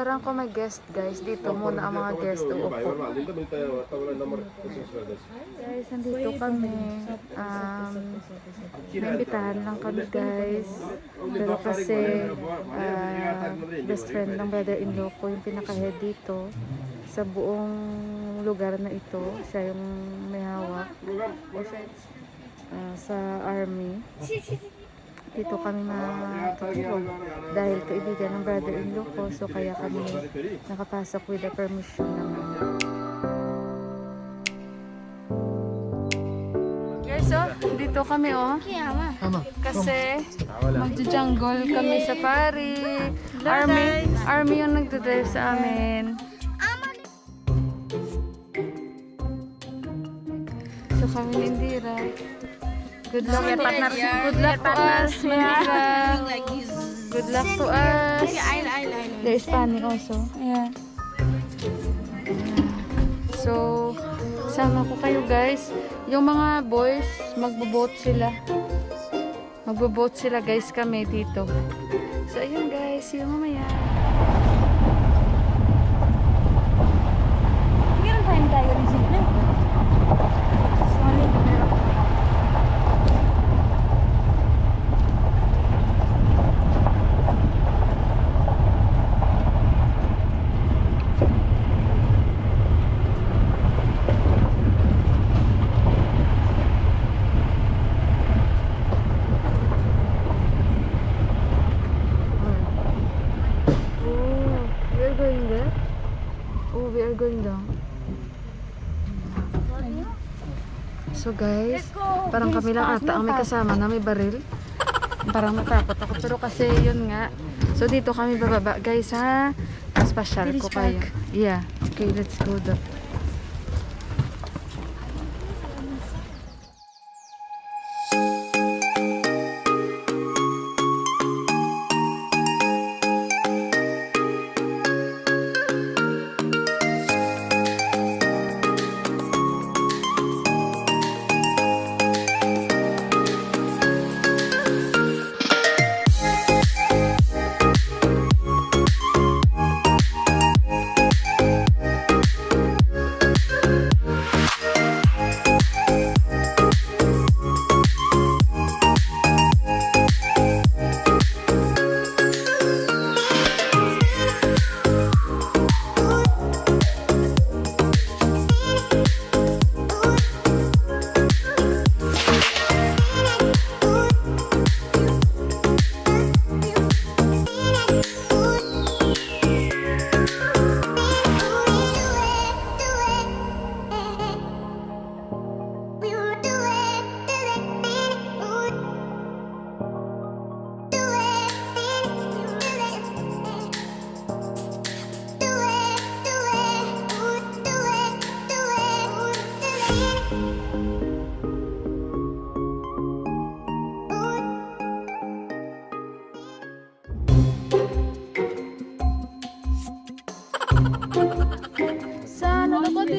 Parang kung may guest guys, dito muna ang mga guest uupo. Guys, nandito kami. Naimbitahan lang kami guys. Pero kasi best friend ng brother-in-law ko yung pinaka-head dito. Sa buong lugar na ito, siya yung may hawak. Sa army. Dito kami matutulog dahil kaibigan ng brother-in-law ko, so kaya kami nakapasok with the permission naman. Guys, dito kami kasi magja-jungle kami sa pari. Army yung nagdadrive sa amin. So kami ni Indira. Good luck to us, Indira. Good luck to us. There is Fanny also. Ayan. So, sama ko kayo guys. Yung mga boys, magbo-boat sila. Magbo-boat sila guys kami dito. So, ayun guys. See you mamaya. Meron tayong diary dito. Sorry. Going down. So guys, parang kami lang ata ang may kasama na may baril. Parang natakot ako pero kasi yun nga. So dito kami bababa guys ha. Mas pasyal ko kayo. Yeah. Okay, let's go down.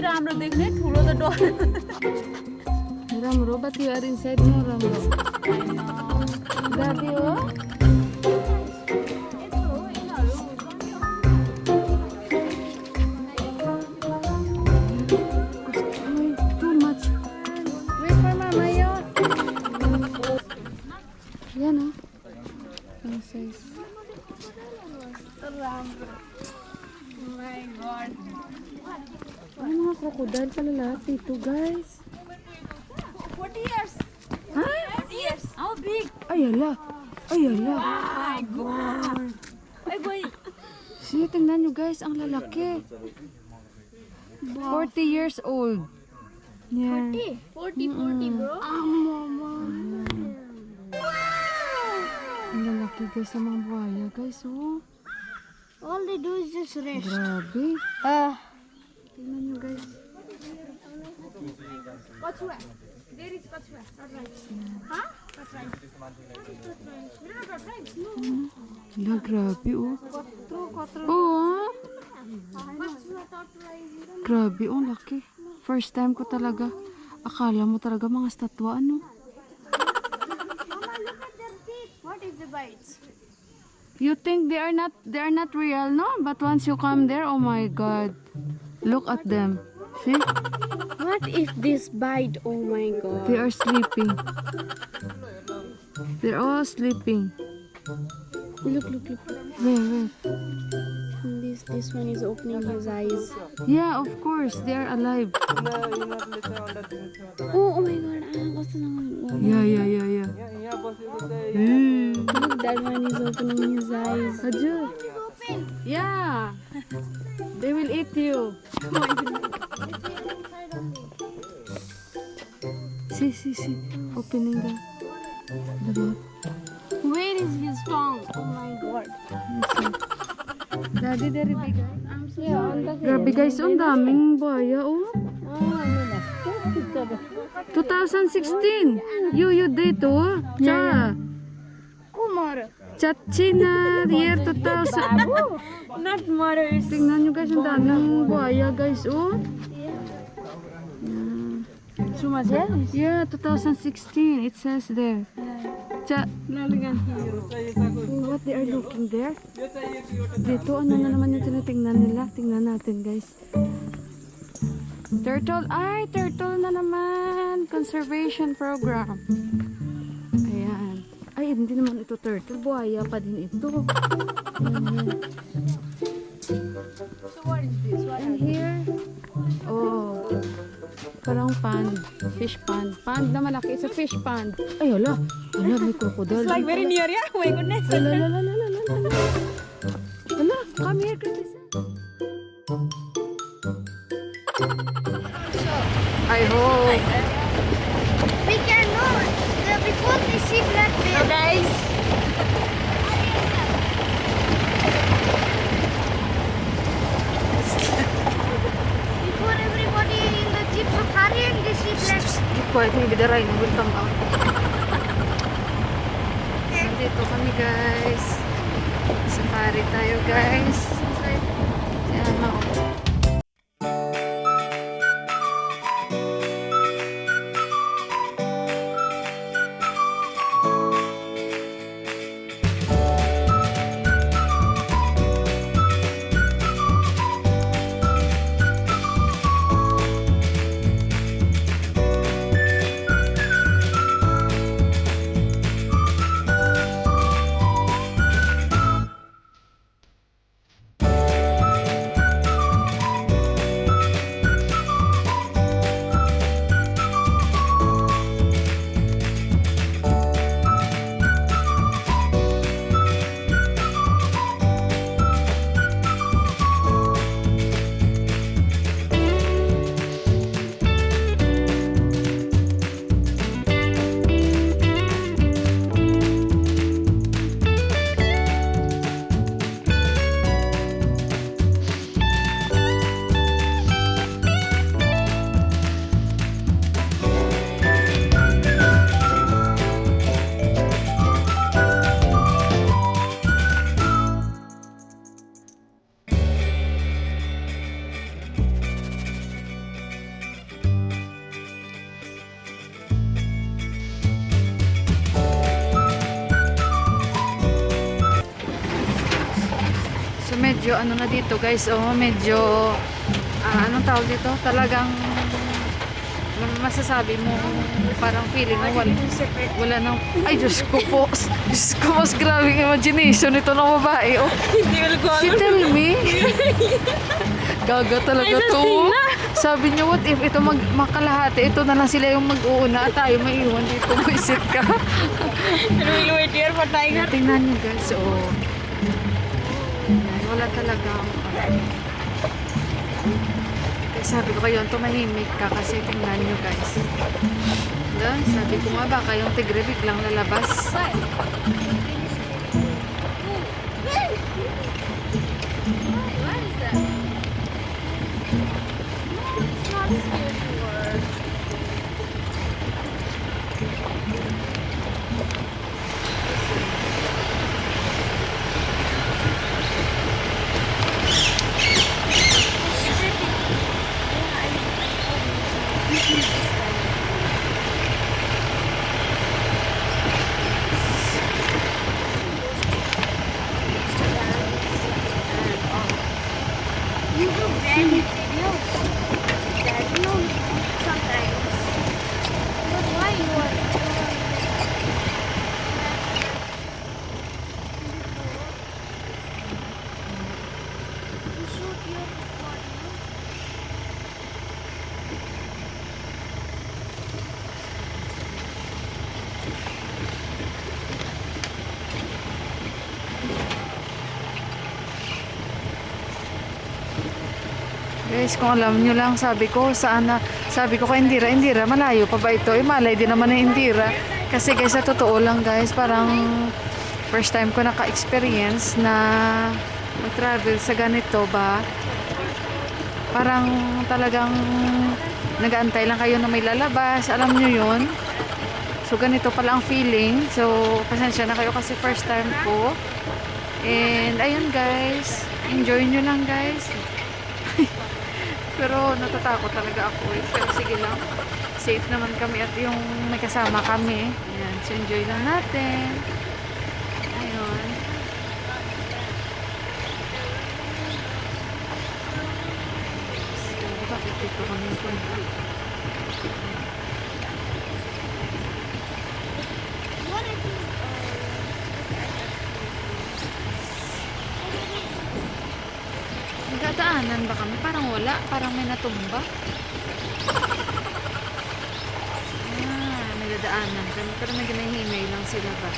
राम्रो देख्ने ठुलो त डर राम्रो but you are inside no राम्रो गाडी हो too much wait for mama yo yan oh ang size राम्रो my god ay mga crocodile pala lahat dito guys 40 years ha? 40 years how big ay ala my god ay boy see tingnan nyo guys ang lalaki 40 years old yan 40 bro mama ang lalaki guys sa mga buhaya guys oh all they do is just rest grabe tingnan nyo guys Kachua. There is kachua. Not right. Huh? Not right. We're not right. No. Hala, grabe oh. Kotro. Oo. Kachua, not right. Grabe oh, laki. First time ko talaga. Akala mo talaga mga statwa ano. Mama, look at their teeth. What if they bites? You think they are not real, no? But once you come there, oh my god. Look at them. See? What if this bite? Oh my god. They are sleeping. They're all sleeping. Look. Wait. This one is opening his eyes. Yeah, of course. They are alive. Oh my god. What's the name? Yeah. Look, that one is opening his eyes. Ajud. Yeah. They will eat you. See. Opening the mouth. Where is his tongue? Oh my god. Daddy, very big. I'm so sorry. Grabe guys, ang daming buhaya, oh. 2016. You date, oh. Cha. Kumar. Chachina, year 2000. Not mothers. Tingnan nyo guys, ang daming buhaya guys, oh. So much, yeah? Yeah, 2016. It says there. Cha. What they are looking there? Dito, ano na naman yung tinitingnan nila? Tingnan natin guys. Turtle. Ay, turtle na naman. Conservation program. Ayan. Ay, hindi naman ito turtle. Buhaya pa din ito. Ayan. So what is this? And here, oh, parang pond. Fish pond. Pond na malaki. It's a fish pond. Ay, hala. Hala, may crocodile. It's like very near, yeah? Oh my goodness. Hala. Hala, come here, Chris. I hope. We can know before we see black bear. So guys, Before everybody in the jeep safari and they see black bear. Keep quiet, maybe the rhino will come out. Nandito kami guys. Safari tayo guys. Yan, oh. So medyo ano na dito guys, oh medyo anong tawag dito? Talagang masasabi mo, parang feeling mo wala nang, ay Diyos ko po, Diyos ko, mas grabing imagination ito ng babae, oh. She tell me. Gaga talaga to. Sabi niya, what if ito makalahati, ito na lang sila yung mag-uuna at tayo maiwan dito, visit ka. and we'll wait here for tiger. Tingnan niyo guys, oh. Wala talaga. Kaya sabi ko kayo, tumahimik ka kasi tingnan nyo guys. Diba? Sabi ko nga baka yung tigre biglang lalabas. Guys, kung alam nyo lang, sabi ko kay Indira, malayo pa ba ito? Malay din naman ng Indira. Kasi guys, sa totoo lang guys, parang first time ko naka-experience na mag-travel sa ganito ba. Parang talagang nag-aantay lang kayo na may lalabas. Alam nyo yun? So, ganito pala ang feeling. So, pasensya na kayo kasi first time ko. And, ayun guys. Enjoy nyo lang guys. Pero, natatakot talaga ako eh. Pero, sige lang. Safe naman kami at yung may kasama kami. Ayan. So, enjoy lang natin. Ayun. So, bakit dito kami punta? Nagdadaanan ba kami? Parang wala. Parang may natumba. May dadaanan kami. Pero medyo may himay lang sila ba?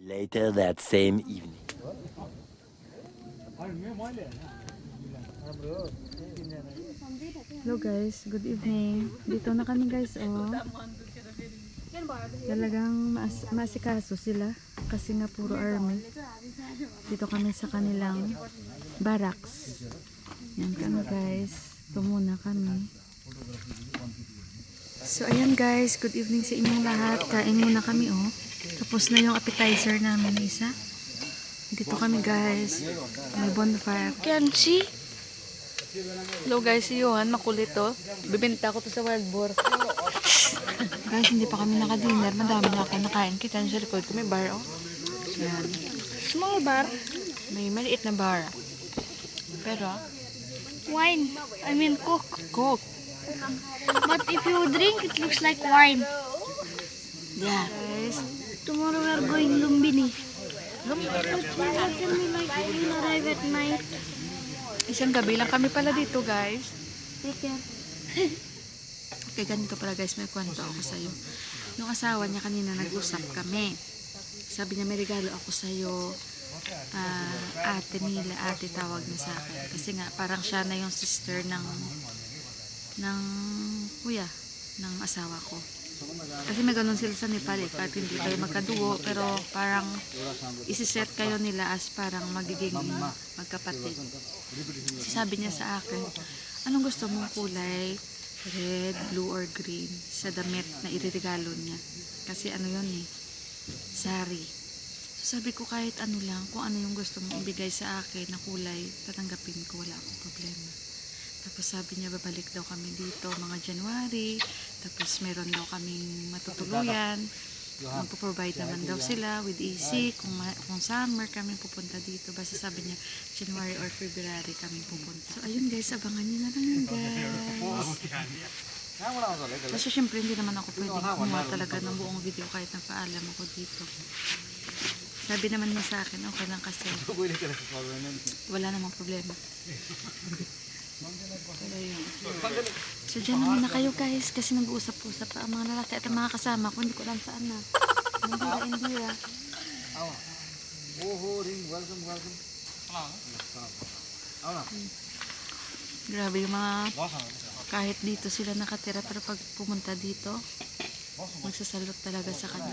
Later that same evening. Hello guys, good evening. Dito na kami guys, oh. Talagang masikaso sila kasi nga puro army. Dito kami sa kanilang barracks. Yan kami guys. Ito muna kami. So ayan guys, good evening sa inyong lahat. Kain muna kami, oh. Tapos na yung appetizer namin na isa. Dito kami guys. May bonfire. Can see? Hello guys, si Johan, makulit to. Bibenta ko to sa wild boar. Guys, hindi pa kami naka-dinner. Madami na ako nakain. Kita nyo sa likod ko, may bar, oh. Yan. Small bar. May maliit na bar. Pero, Wine. I mean Coke. Coke. But if you drink, it looks like wine. Yeah. Guys, Tomorrow we are going Lumbini. Tell me like we'll arrive at night. isang gabi lang kami pala dito, guys. Take care. Okay, ganito pala guys, may kwento ako sa'yo. Yung asawa niya kanina, nag-usap kami. Sabi niya, may regalo ako sa'yo. Ate nila, ate tawag niya sa akin. Kasi nga, parang siya na yung sister ng kuya, ng asawa ko. Kasi may ganun sila sa Nepal eh, kahit hindi kayo magkadugo, pero parang isiset kayo nila as parang magiging magkapatid. So, sabi niya sa akin, anong gusto mong kulay? Red, blue, or green sa damit na iririgalo niya. Kasi ano yun eh, sari. So, sabi ko kahit ano lang, kung ano yung gusto mong ibigay sa akin na kulay, tatanggapin ko, wala akong problema. Tapos sabi niya, babalik daw kami dito mga January. Tapos meron daw kaming matutuluyan. Magpo-provide naman daw sila with AC. Kung summer kami pupunta dito. Basta sabi niya, January or February kami pupunta. So ayun guys, abangan niyo na lang yun guys. Kasi syempre hindi naman ako pwedeng kumuha talaga ng buong video kahit nagpaalam ako dito. Sabi naman niya sa akin, okay lang kasi wala namang problema. So dyan naman na kayo guys kasi nag-uusap-usap pa ang mga lalaki at ang mga kasama ko, hindi ko alam saan na. Indira. Grabe yung mga kahit dito sila nakatira pero pag pumunta dito magsasalot talaga sa kanila.